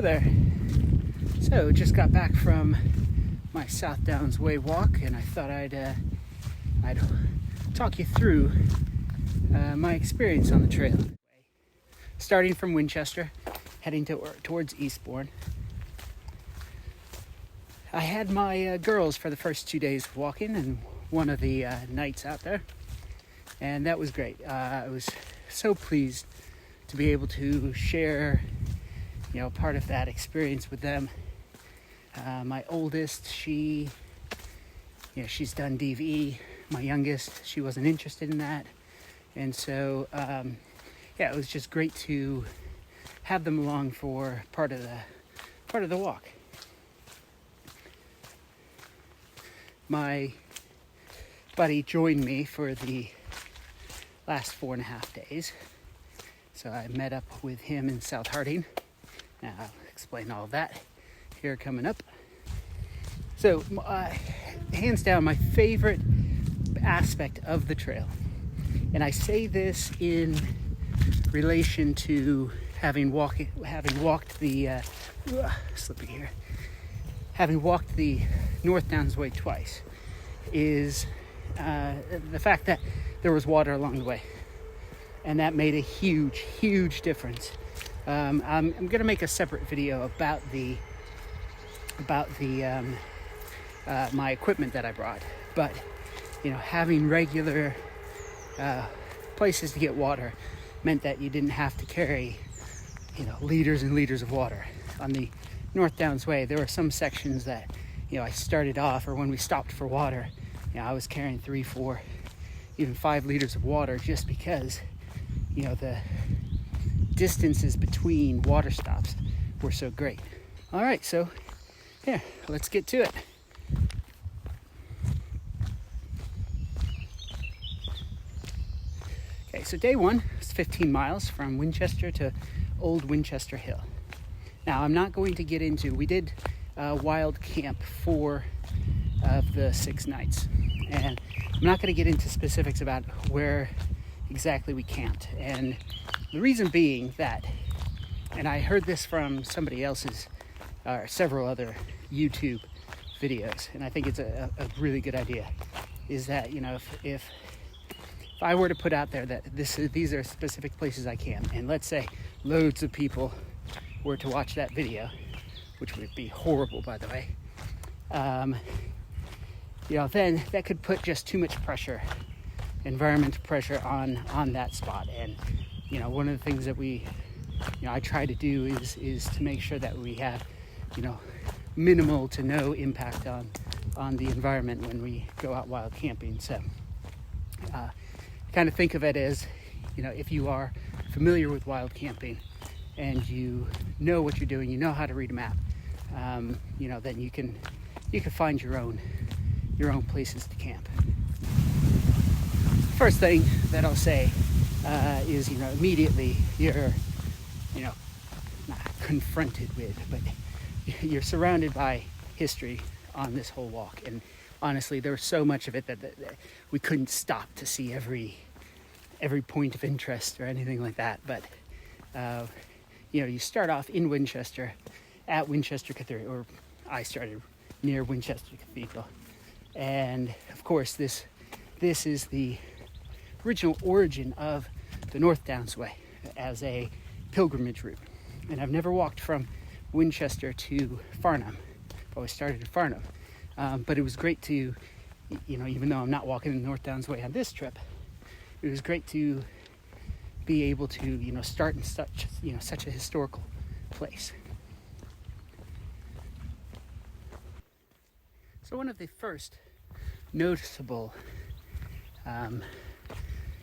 Hello there. So just got back from my South Downs Way walk, and I thought I'd talk you through my experience on the trail. Starting from Winchester, heading towards Eastbourne. I had my girls for the first 2 days of walking and one of the nights out there, and that was great. I was so pleased to be able to share, part of that experience with them. My oldest, she's done DVE. My youngest, she wasn't interested in that, and so it was just great to have them along for part of the walk. My buddy joined me for the last 4.5 days, so I met up with him in South Harding. Now I'll explain all of that here coming up. So hands down, my favorite aspect of the trail, and I say this in relation to having walked the North Downs Way twice, is the fact that there was water along the way, and that made a huge difference. I'm going to make a separate video about my equipment that I brought, but having regular places to get water meant that you didn't have to carry liters and liters of water. On the North Downs Way, there were some sections that I started off, or when we stopped for water, I was carrying 3, 4, even 5 liters of water, just because the distances between water stops were so great. All right, so let's get to it. Okay, so day one is 15 miles from Winchester to Old Winchester Hill. Now, I'm not going to get into, we did wild camp 4 of the 6 nights, and I'm not going to get into specifics about where exactly we camped. And the reason being that, and I heard this from somebody else's, or several other YouTube videos, and I think it's a really good idea, is that, if I were to put out there that these are specific places I camp, and let's say loads of people were to watch that video, which would be horrible, by the way, then that could put just too much pressure, environmental pressure on that spot. And one of the things that I try to do is to make sure that we have minimal to no impact on the environment when we go out wild camping. So kind of think of it as, if you are familiar with wild camping and you know what you're doing, you know how to read a map, then you can find your own places to camp. First thing that I'll say is, immediately you're, not confronted with, but you're surrounded by history on this whole walk. And honestly, there was so much of it that we couldn't stop to see every point of interest or anything like that. But you start off in Winchester, at Winchester Cathedral, or I started near Winchester Cathedral, and of course this is the original origin of the North Downs Way as a pilgrimage route. And I've never walked from Winchester to Farnham. I've always started at Farnham. But it was great to, even though I'm not walking the North Downs Way on this trip, it was great to be able to, start in such a historical place. So one of the first noticeable,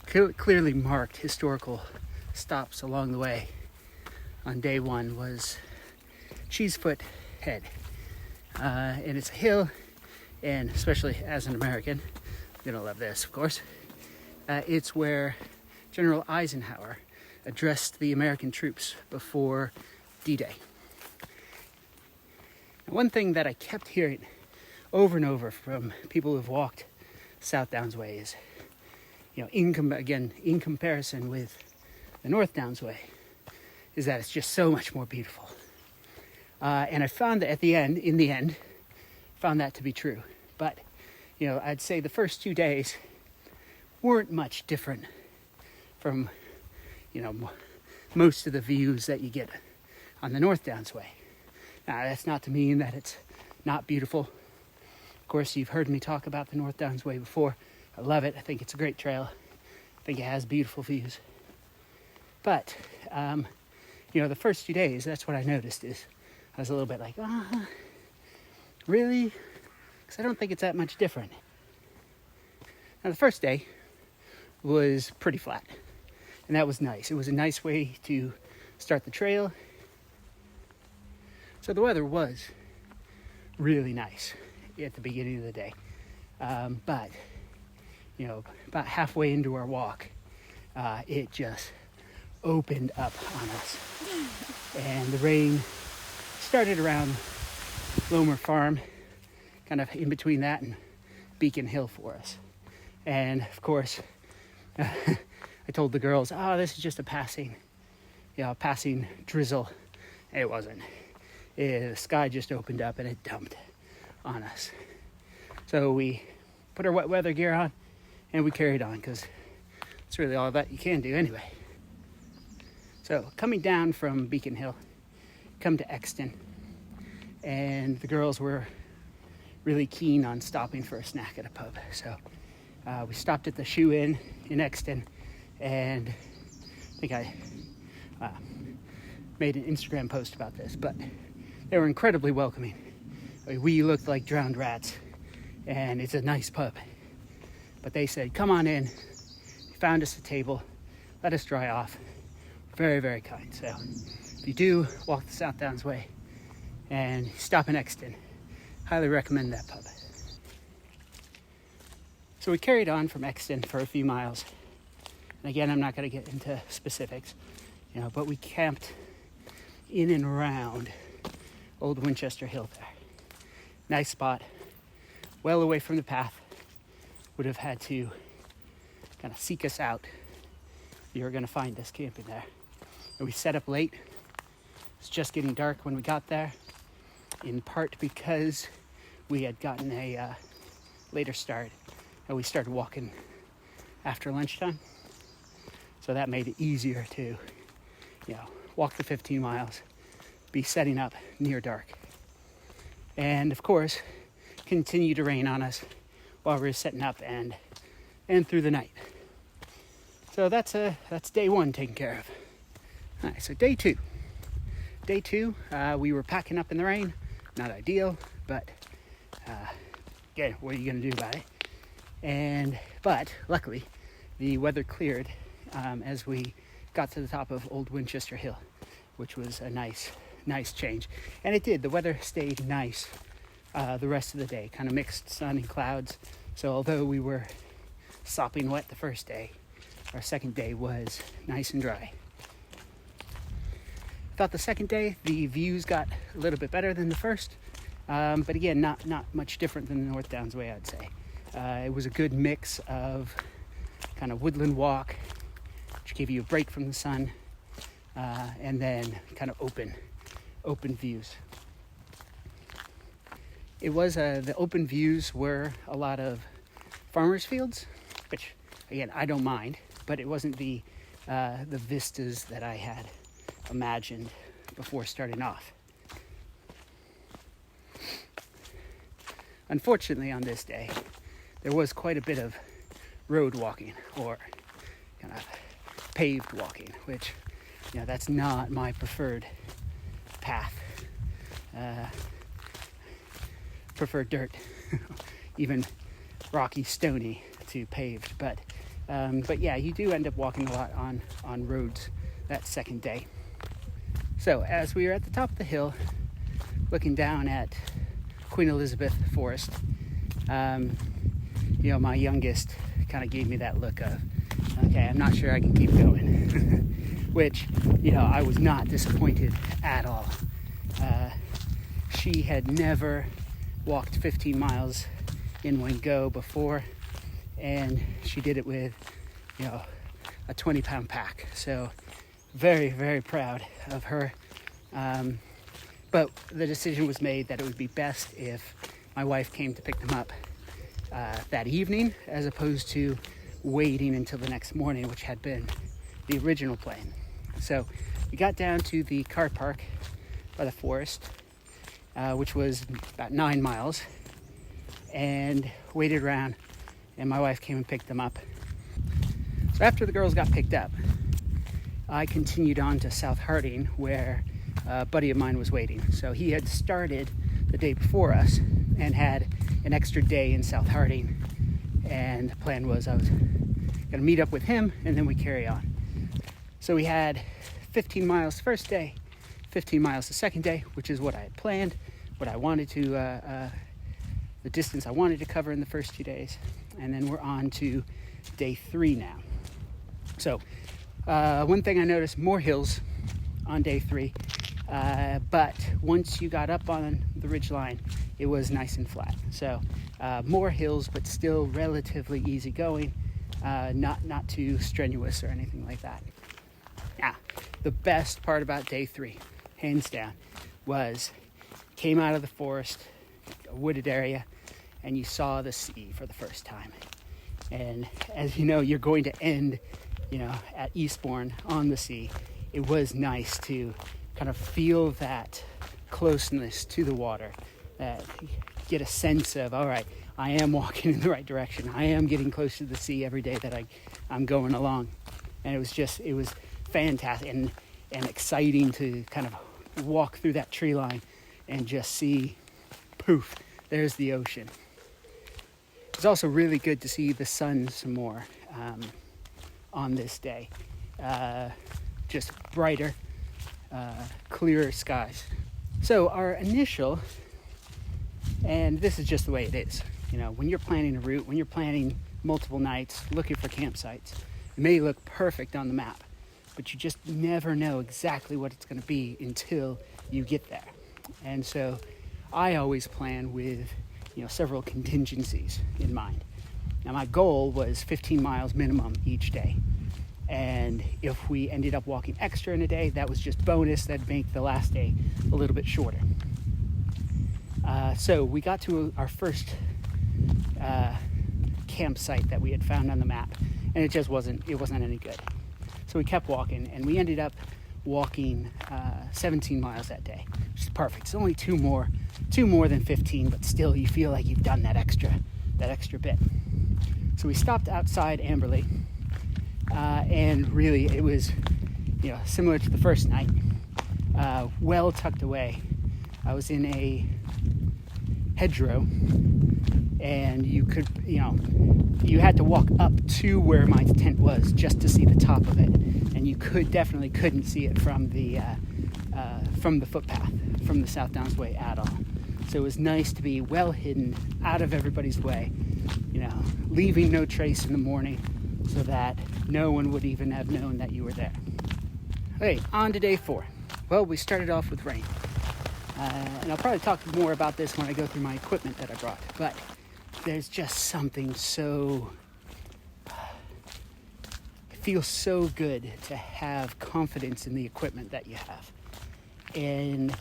clearly marked historical stops along the way on day one was Cheesefoot Head. And it's a hill, and especially as an American, you're gonna love this, of course. It's where General Eisenhower addressed the American troops before D-Day. One thing that I kept hearing over and over from people who've walked South Downs Way is, in comparison with the North Downs Way, is that it's just so much more beautiful. And I found that in the end, found that to be true. But, I'd say the first 2 days weren't much different from, most of the views that you get on the North Downs Way. Now, that's not to mean that it's not beautiful. Of course, you've heard me talk about the North Downs Way before. I love it. I think it's a great trail. I think it has beautiful views. But, the first 2 days, that's what I noticed is I was a little bit like, really? Because I don't think it's that much different. Now, the first day was pretty flat, and that was nice. It was a nice way to start the trail. So the weather was really nice at the beginning of the day. But, about halfway into our walk, it just opened up on us. And the rain started around Lomer Farm, kind of in between that and Beacon Hill for us. And of course, I told the girls, this is just a passing drizzle. It wasn't. The sky just opened up and it dumped on us. So we put our wet weather gear on and we carried on because it's really all that you can do anyway. So coming down from Beacon Hill, come to Exton, and the girls were really keen on stopping for a snack at a pub. So we stopped at the Shoe Inn in Exton, and I think I made an Instagram post about this, but they were incredibly welcoming. We looked like drowned rats, and it's a nice pub. But they said, come on in. They found us a table, let us dry off. Very, very kind. So if you do walk the South Downs Way and stop in Exton, highly recommend that pub. So we carried on from Exton for a few miles. And again, I'm not going to get into specifics, but we camped in and around Old Winchester Hill there. Nice spot, well away from the path. Would have had to kind of seek us out. You're going to find us camping there. And we set up late. It's just getting dark when we got there, in part because we had gotten a later start, and we started walking after lunchtime. So that made it easier to, walk the 15 miles, be setting up near dark. And of course, continue to rain on us while we were setting up and through the night. So that's day one taken care of. All right, so day two. Day two, we were packing up in the rain. Not ideal, but again, what are you going to do about it? But luckily, the weather cleared as we got to the top of Old Winchester Hill, which was a nice change. And it did. The weather stayed nice the rest of the day, kind of mixed sun and clouds. So although we were sopping wet the first day, our second day was nice and dry. I thought the second day, the views got a little bit better than the first. But again, not much different than the North Downs Way, I'd say. It was a good mix of kind of woodland walk, which gave you a break from the sun, and then kind of open views. It was, the open views were a lot of farmers' fields, which, again, I don't mind, but it wasn't the vistas that I had imagined before starting off. Unfortunately, on this day, there was quite a bit of road walking, or kind of paved walking, which, that's not my preferred path. Prefer dirt, even rocky, stony to paved. But yeah, you do end up walking a lot on roads that second day. So as we were at the top of the hill, looking down at Queen Elizabeth Forest, my youngest kind of gave me that look of, okay, I'm not sure I can keep going, which, I was not disappointed at all. She had never walked 15 miles in one go before, and she did it with, a 20-pound pack. So very, very proud of her But the decision was made that it would be best if my wife came to pick them up that evening, as opposed to waiting until the next morning, which had been the original plan. So we got down to the car park by the forest, which was about 9 miles, and waited around, and my wife came and picked them up. So after the girls got picked up, I continued on to South Harding, where a buddy of mine was waiting. So he had started the day before us and had an extra day in South Harding, and the plan was I was going to meet up with him and then we carry on. So we had 15 miles the first day, 15 miles the second day, which is what I had planned, what I wanted to, the distance I wanted to cover in the first 2 days. And then we're on to day 3 now. So one thing I noticed, more hills on day 3, but once you got up on the ridgeline, it was nice and flat. So more hills, but still relatively easy going, not too strenuous or anything like that. Now, the best part about day 3, hands down, was came out of the forest, a wooded area, and you saw the sea for the first time. And as you know, you're going to end, at Eastbourne on the sea. It was nice to kind of feel that closeness to the water, that get a sense of, all right, I am walking in the right direction. I am getting close to the sea every day that I'm going along. And it was fantastic and exciting to kind of walk through that tree line and just see, poof, there's the ocean. It's also really good to see the sun some more on this day. Just brighter, clearer skies. So our initial, and this is just the way it is, when you're planning a route, when you're planning multiple nights, looking for campsites, it may look perfect on the map, but you just never know exactly what it's going to be until you get there. And so I always plan with, several contingencies in mind. Now my goal was 15 miles minimum each day. And if we ended up walking extra in a day, that was just bonus. That'd make the last day a little bit shorter. So we got to our first campsite that we had found on the map, and it wasn't any good. So we kept walking, and we ended up walking 17 miles that day, which is perfect. It's only two more than 15, but still you feel like you've done that extra bit. So we stopped outside Amberley, and really it was, similar to the first night, well tucked away. I was in a hedgerow, and you could, you had to walk up to where my tent was just to see the top of it, and you definitely couldn't see it from the footpath, from the South Downs Way at all. So it was nice to be well hidden, out of everybody's way, leaving no trace in the morning, so that no one would even have known that you were there. Okay, on to day 4. Well, we started off with rain. And I'll probably talk more about this when I go through my equipment that I brought. But there's just something so... It feels so good to have confidence in the equipment that you have. And,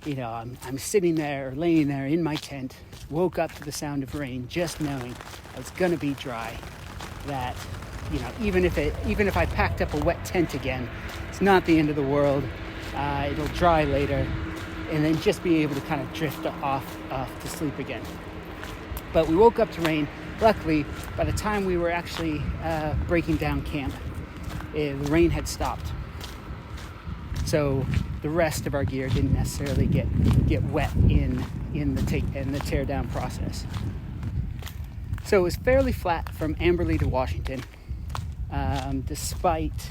I'm sitting there, or laying there in my tent, woke up to the sound of rain, just knowing I was going to be dry. That, even if I packed up a wet tent again, it's not the end of the world. It'll dry later. And then just being able to kind of drift off to sleep again. But we woke up to rain. Luckily, by the time we were actually breaking down camp, the rain had stopped. So the rest of our gear didn't necessarily get wet in the tear down process. So it was fairly flat from Amberley to Washington, despite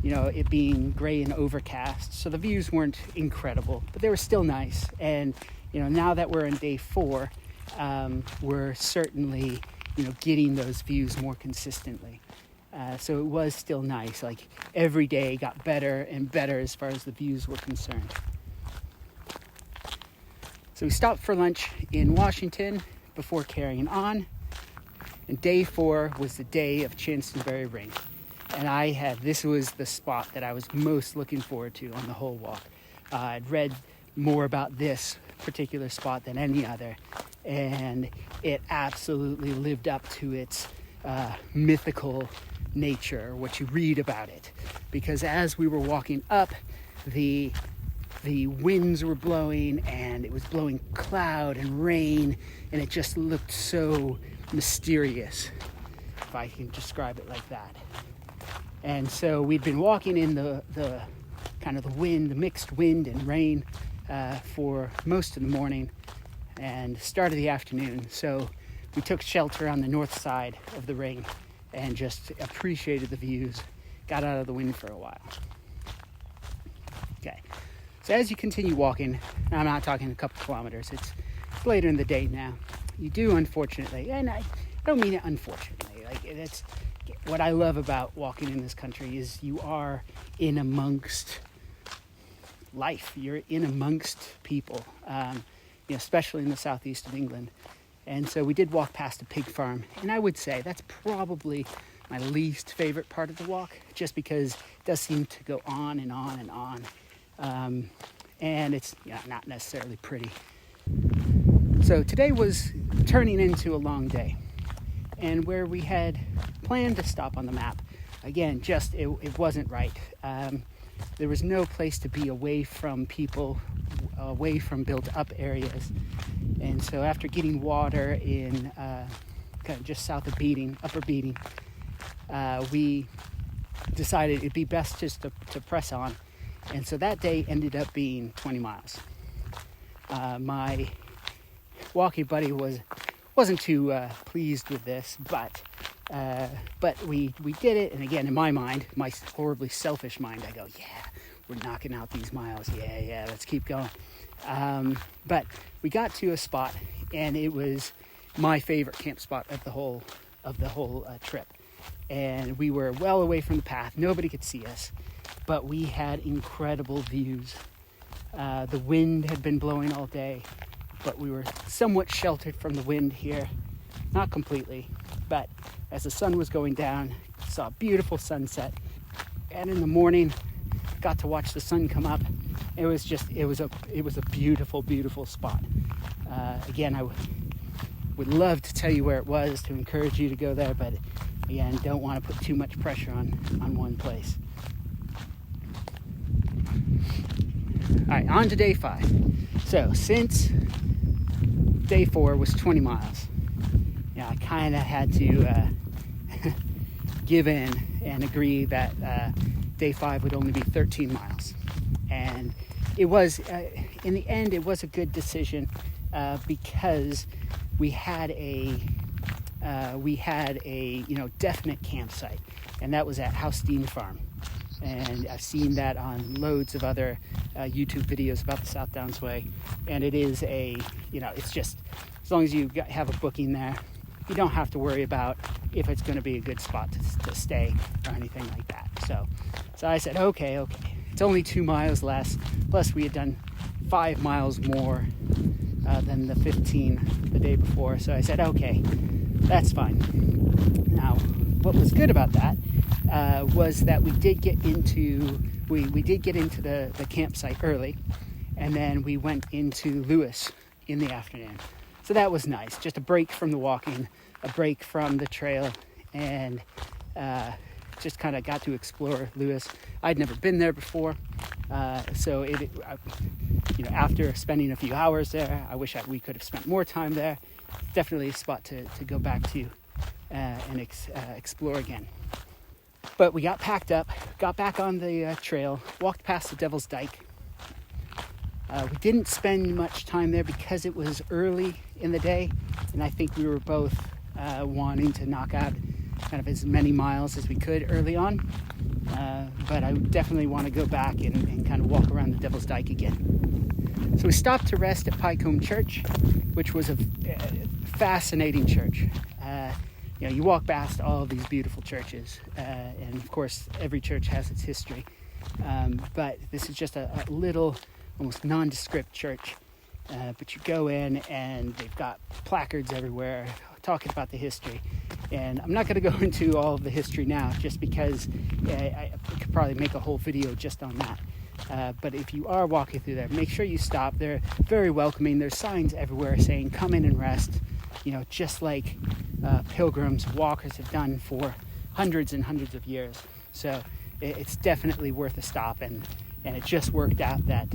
it being gray and overcast. So the views weren't incredible, but they were still nice. And, now that we're on day 4, we're certainly, getting those views more consistently. So it was still nice. Like every day got better and better as far as the views were concerned. So we stopped for lunch in Washington before carrying on. And day 4 was the day of Chanstonbury Ring. And this was the spot that I was most looking forward to on the whole walk. I'd read, more about this particular spot than any other, and it absolutely lived up to its mythical nature, what you read about it. Because as we were walking up, the winds were blowing, and it was blowing cloud and rain, and it just looked so mysterious, if I can describe it like that. And so we'd been walking in the kind of the wind, the mixed wind and rain for most of the morning and start of the afternoon. So we took shelter on the north side of the ring and just appreciated the views, got out of the wind for a while. Okay, so as you continue walking, I'm not talking a couple kilometers, it's later in the day now, you do unfortunately, and I don't mean it unfortunately, like it's what I love about walking in this country is you are in amongst life, you're in amongst people, especially in the southeast of England. And so we did walk past a pig farm, and I would say that's probably my least favorite part of the walk, just because it does seem to go on and on and on, and it's not necessarily pretty. So today was turning into a long day, and where we had planned to stop on the map, again, just it wasn't right. There was no place to be away from people, away from built-up areas. And so after getting water in kind of just south of Upper Beating, we decided it'd be best just to press on. And so that day ended up being 20 miles. My walking buddy wasn't too pleased with this, but we did it. And again, in my mind, my horribly selfish mind, I go, yeah, we're knocking out these miles. Yeah, let's keep going. But we got to a spot, and it was my favorite camp spot of the whole trip. And we were well away from the path. Nobody could see us, but we had incredible views. The wind had been blowing all day, but we were somewhat sheltered from the wind here. Not completely, but as the sun was going down, saw a beautiful sunset. And in the morning, got to watch the sun come up. It was a beautiful, beautiful spot. Again, I would love to tell you where it was to encourage you to go there, but again, don't want to put too much pressure on one place. All right, on to day 5. So since day 4 was 20 miles, I kind of had to give in and agree that day 5 would only be 13 miles. And it was, in the end, it was a good decision because we had a definite campsite, and that was at House-Dean Farm. And I've seen that on loads of other YouTube videos about the South Downs Way. And it is it's just, as long as you have a booking there, you don't have to worry about if it's going to be a good spot to stay or anything like that. So I said, okay, it's only 2 miles less. Plus we had done 5 miles more than the 15 the day before. So I said, okay, that's fine. Now, what was good about that was that we did get into the campsite early, and then we went into Lewis in the afternoon. So that was nice, just a break from the walking, a break from the trail, and just kind of got to explore Lewis. I'd never been there before, so after spending a few hours there, I wish we could have spent more time there. Definitely a spot to go back to and explore again. But we got packed up, got back on the trail, walked past the Devil's Dyke. We didn't spend much time there because it was early in the day, and I think we were both wanting to knock out kind of as many miles as we could early on. But I definitely want to go back and kind of walk around the Devil's Dyke again. So we stopped to rest at Pycombe Church, which was a fascinating church. You walk past all of these beautiful churches, and of course every church has its history. But this is just a little, almost nondescript church. But you go in and they've got placards everywhere talking about the history. And I'm not going to go into all of the history now, just because I could probably make a whole video just on that. But if you are walking through there, make sure you stop. They're very welcoming. There's signs everywhere saying, come in and rest, just like pilgrims, walkers have done for hundreds and hundreds of years. So it's definitely worth a stop. And it just worked out that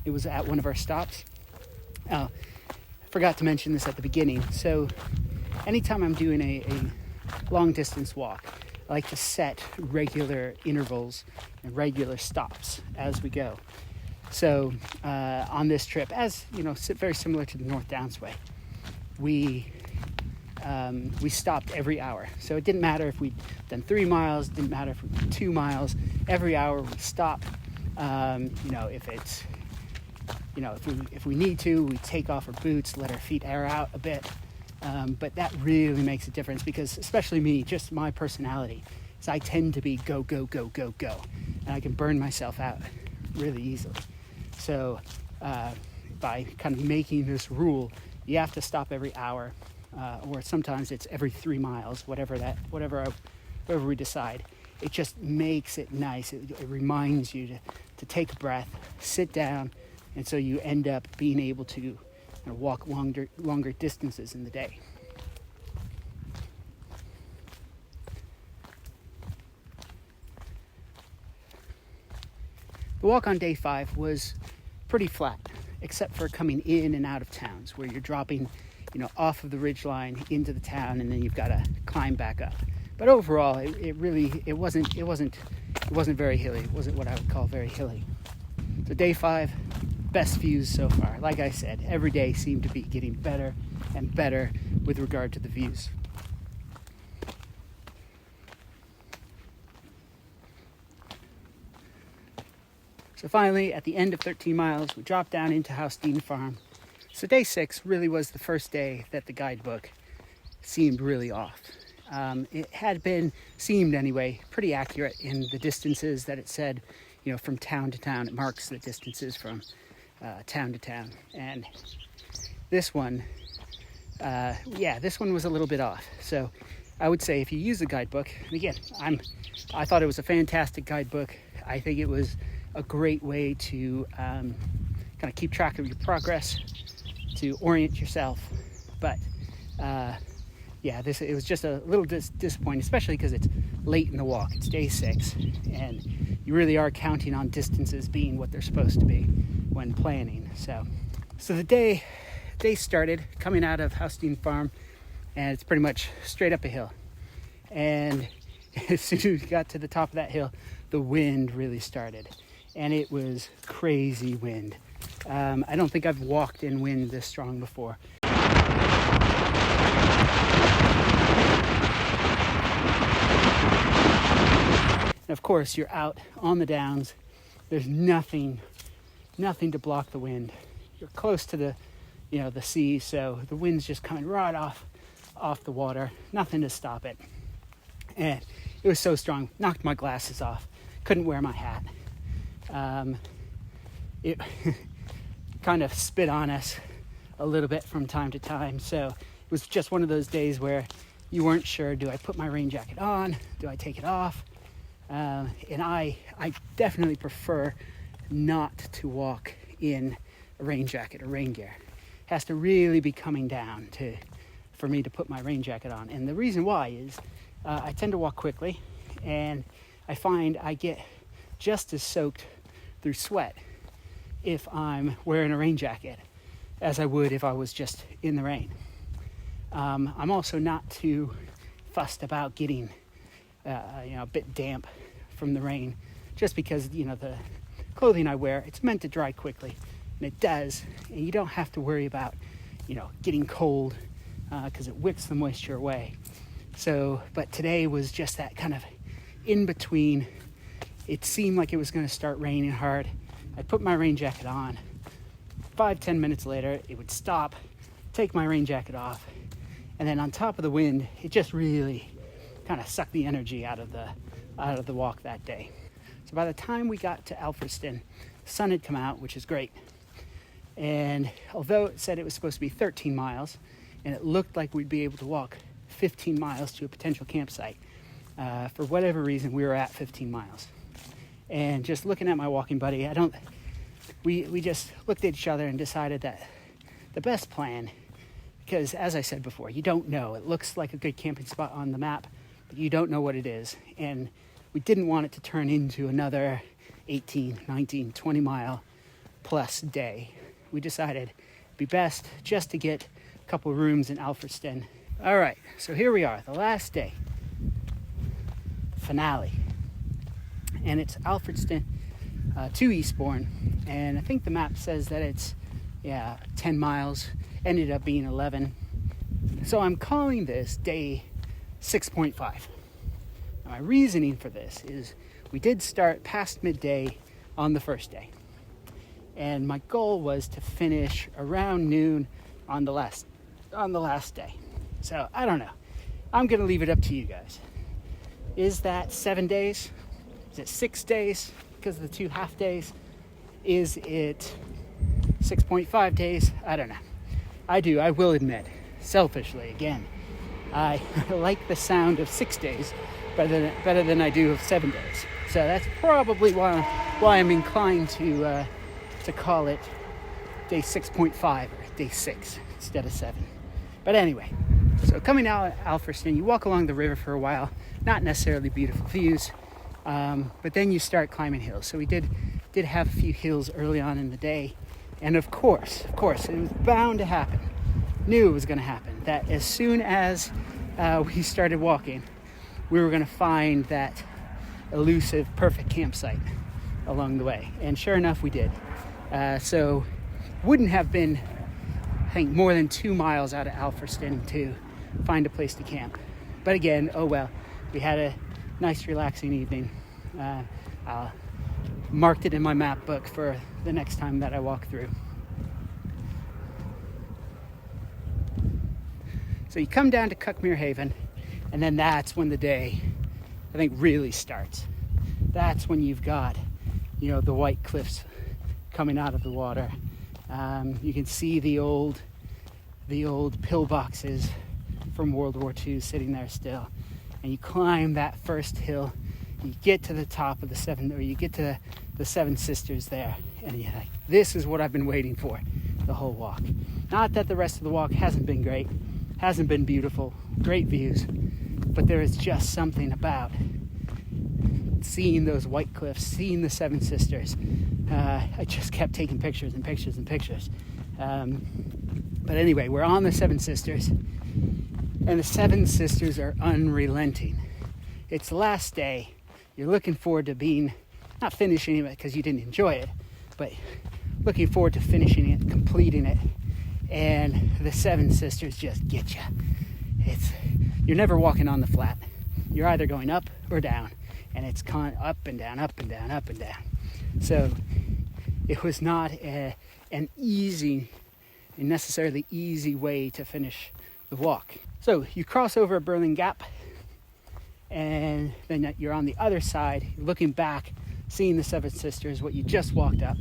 it was at one of our stops. I forgot to mention this at the beginning. So anytime I'm doing a long distance walk, I like to set regular intervals and regular stops as we go. So on this trip, as very similar to the North Downs way, we stopped every hour. So it didn't matter if we'd done 3 miles, didn't matter if we did 2 miles. Every hour we stop. If it's if we need to, we take off our boots, let our feet air out a bit. But that really makes a difference because, especially me, just my personality, is I tend to be go, go, go, go, go. And I can burn myself out really easily. So by kind of making this rule, you have to stop every hour, or sometimes it's every 3 miles, whatever we decide. It just makes it nice. It reminds you to take a breath, sit down, and so you end up being able to walk longer distances in the day. The walk on day 5 was pretty flat, except for coming in and out of towns where you're dropping, off of the ridgeline into the town, and then you've got to climb back up. But overall, it wasn't very hilly. It wasn't what I would call very hilly. So day 5. Best views so far. Like I said, every day seemed to be getting better and better with regard to the views. So finally, at the end of 13 miles, we dropped down into Housestein Farm. So day 6 really was the first day that the guidebook seemed really off. It had seemed anyway, pretty accurate in the distances that it said, from town to town. It marks the distances from town to town, and this one was a little bit off. So I would say if you use the guidebook, and again, I thought it was a fantastic guidebook. I think it was a great way to kind of keep track of your progress, to orient yourself. But it was just a little disappointing, especially because it's late in the walk. It's day 6, and you really are counting on distances being what they're supposed to be when planning. So the day started coming out of Housestein Farm, and it's pretty much straight up a hill. And as soon as we got to the top of that hill, the wind really started, and it was crazy wind. I don't think I've walked in wind this strong before. And of course, you're out on the downs. There's nothing to block the wind. You're close to the sea, so the wind's just coming right off the water. Nothing to stop it. And it was so strong. Knocked my glasses off. Couldn't wear my hat. It kind of spit on us a little bit from time to time. So it was just one of those days where you weren't sure, do I put my rain jacket on? Do I take it off? And I definitely prefer not to walk in a rain jacket or rain gear. It has to really be coming down for me to put my rain jacket on. And the reason why is I tend to walk quickly, and I find I get just as soaked through sweat if I'm wearing a rain jacket as I would if I was just in the rain. I'm also not too fussed about getting a bit damp from the rain, just because the clothing I wear, it's meant to dry quickly, and it does, and you don't have to worry about getting cold because it wicks the moisture away. So, but today was just that kind of in between. It seemed like it was going to start raining hard. I'd put my rain jacket on. 5-10 minutes later, it would stop, take my rain jacket off, and then on top of the wind, it just really kind of sucked the energy out of the walk that day. So by the time we got to Alfriston, the sun had come out, which is great. And although it said it was supposed to be 13 miles, and it looked like we'd be able to walk 15 miles to a potential campsite, for whatever reason, we were at 15 miles. And just looking at my walking buddy, we just looked at each other and decided that the best plan, because as I said before, you don't know. It looks like a good camping spot on the map, but you don't know what it is. And we didn't want it to turn into another 18, 19, 20 mile plus day. We decided it'd be best just to get a couple rooms in Alfriston. All right, so here we are, the last day, finale. And it's Alfriston to Eastbourne. And I think the map says that it's, 10 miles, ended up being 11. So I'm calling this day 6.5. Now my reasoning for this is we did start past midday on the first day. And my goal was to finish around noon on the last day. So I don't know. I'm going to leave it up to you guys. Is that 7 days? Is it 6 days because of the 2 half days? Is it 6.5 days? I don't know. I will admit, selfishly again, I like the sound of 6 days better than I do of 7 days. So that's probably why I'm inclined to call it day 6.5 or day 6 instead of 7. But anyway, so coming out of Alfriston, you walk along the river for a while, not necessarily beautiful views, but then you start climbing hills. So we did have a few hills early on in the day, and of course, it was bound to happen. Knew it was going to happen, that as soon as we started walking, we were going to find that elusive perfect campsite along the way. And sure enough, we did. So wouldn't have been, I think, more than 2 miles out of Alfriston to find a place to camp. But again, oh well, we had a nice relaxing evening. I'll marked it in my map book for the next time that I walk through. So you come down to Cuckmere Haven, and then that's when the day, I think, really starts. That's when you've got, the white cliffs coming out of the water. You can see the old pillboxes from World War II sitting there still. And you climb that first hill, you get to the top of the Seven Sisters there, and you're like, this is what I've been waiting for the whole walk. Not that the rest of the walk hasn't been great, hasn't been beautiful, great views, but there is just something about seeing those white cliffs, seeing the Seven Sisters. I just kept taking pictures and pictures and pictures. But anyway, we're on the Seven Sisters, and the Seven Sisters are unrelenting. It's the last day. You're looking forward to not finishing it because you didn't enjoy it, but looking forward to finishing it, completing it. And the Seven Sisters just get you. You're never walking on the flat. You're either going up or down, and it's up and down, up and down, up and down. So it was not an necessarily easy way to finish the walk. So you cross over a Burling Gap, and then you're on the other side, looking back, seeing the Seven Sisters, what you just walked up.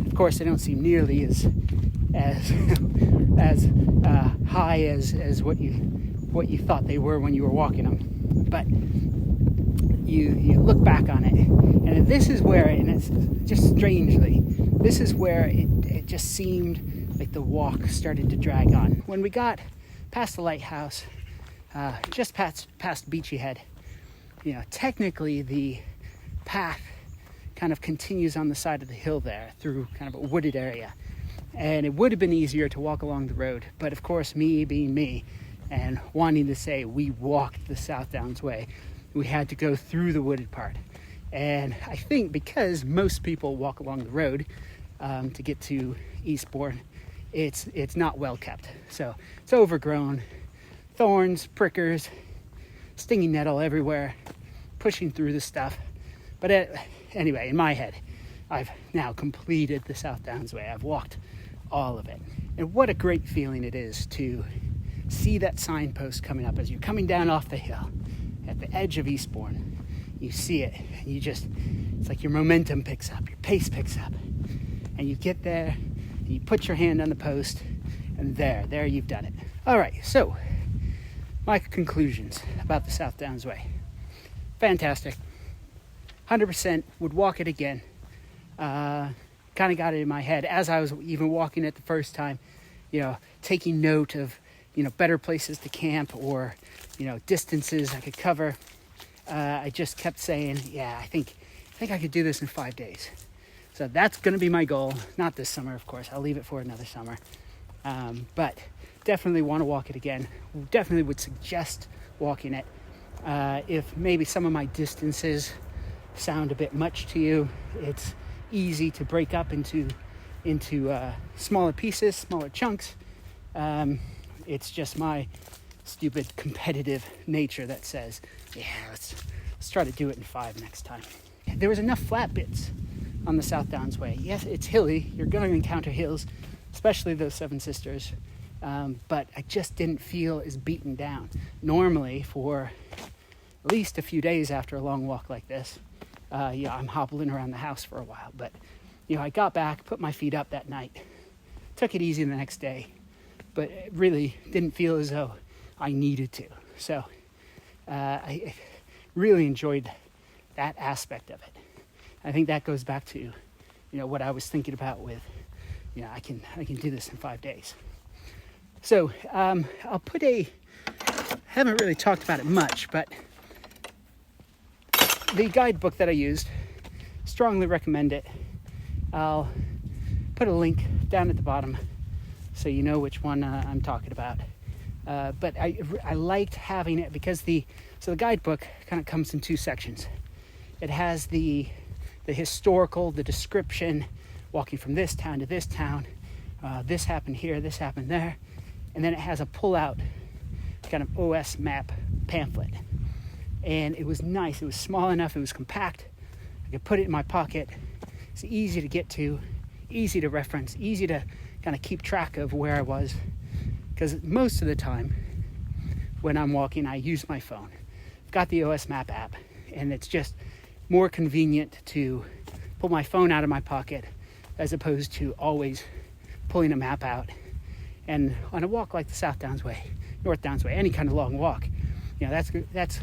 Of course, they don't seem nearly as high as what you thought they were when you were walking them. But you look back on it, and this is where, and it's just strangely, this is where it just seemed like the walk started to drag on. When we got past the lighthouse, just past Beachy Head, technically the path kind of continues on the side of the hill there through kind of a wooded area. And it would have been easier to walk along the road. But of course, me being me and wanting to say we walked the South Downs way, we had to go through the wooded part. And I think because most people walk along the road to get to Eastbourne, it's not well kept. So it's overgrown, thorns, prickers, stinging nettle everywhere, pushing through the stuff. But anyway, in my head, I've now completed the South Downs way. I've walked all of it. And what a great feeling it is to see that signpost coming up as you're coming down off the hill at the edge of Eastbourne. You see it, and it's like your momentum picks up, your pace picks up. And you get there, and you put your hand on the post, and there you've done it. All right, so my conclusions about the South Downs way. Fantastic. 100% would walk it again. Kind of got it in my head as I was even walking it the first time, taking note of, better places to camp or, distances I could cover. I just kept saying, I think I could do this in 5 days. So that's going to be my goal. Not this summer, of course. I'll leave it for another summer. But definitely want to walk it again. Definitely would suggest walking it. If maybe some of my distances sound a bit much to you, it's easy to break up into smaller pieces, smaller chunks. It's just my stupid competitive nature that says, let's try to do it in 5 next time. There was enough flat bits on the South Downs Way. Yes, it's hilly. You're going to encounter hills, especially those Seven Sisters. But I just didn't feel as beaten down. Normally, for at least a few days after a long walk like this, I'm hobbling around the house for a while. But, I got back, put my feet up that night, took it easy the next day, but it really didn't feel as though I needed to. So I really enjoyed that aspect of it. I think that goes back to, what I was thinking about with, I can do this in 5 days. So I'll put haven't really talked about it much, but the guidebook that I used, strongly recommend it. I'll put a link down at the bottom so you know which one I'm talking about. But I liked having it because the guidebook kind of comes in 2 sections. It has the historical, the description, walking from this town to this town, this happened here, this happened there, and then it has a pull-out kind of OS map pamphlet. And it was nice. It was small enough. It was compact. I could put it in my pocket. It's easy to get to, easy to reference, easy to kind of keep track of where I was. Because most of the time when I'm walking, I use my phone. I've got the OS Map app, and it's just more convenient to pull my phone out of my pocket as opposed to always pulling a map out. And on a walk like the South Downs Way, North Downs Way, any kind of long walk, that's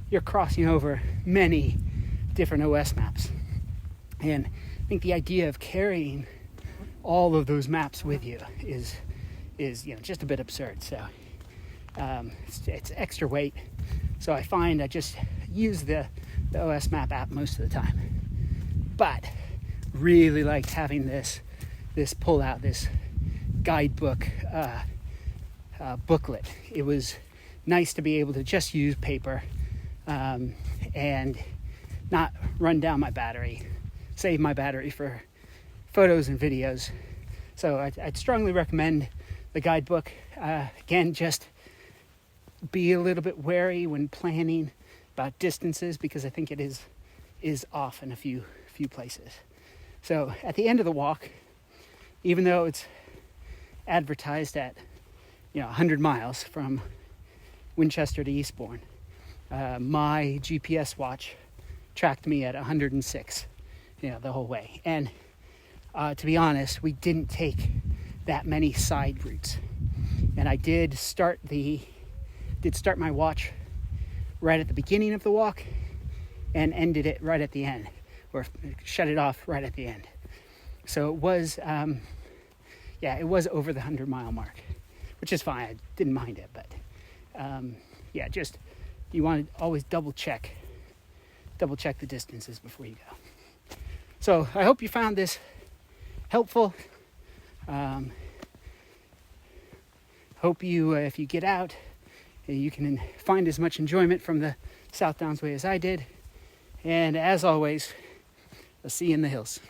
you're crossing over many different OS maps. And I think the idea of carrying all of those maps with you is just a bit absurd. So it's extra weight. So I find I just use the OS Map app most of the time. But really liked having this pull out, this guidebook booklet. It was nice to be able to just use paper and not run down my battery, save my battery for photos and videos. So I'd strongly recommend the guidebook. Again, just be a little bit wary when planning about distances, because I think it is off in a few places. So at the end of the walk, even though it's advertised at 100 miles from Winchester to Eastbourne, my GPS watch tracked me at 106 the whole way. And to be honest, we didn't take that many side routes, and I did start my watch right at the beginning of the walk and ended it right at the end, or shut it off right at the end. So it was it was over the 100-mile mark, which is fine. I didn't mind it, but just you want to always double check the distances before you go. So I hope you found this helpful. Hope you, if you get out, you can find as much enjoyment from the South Downs Way as I did. And as always, I'll see you in the hills.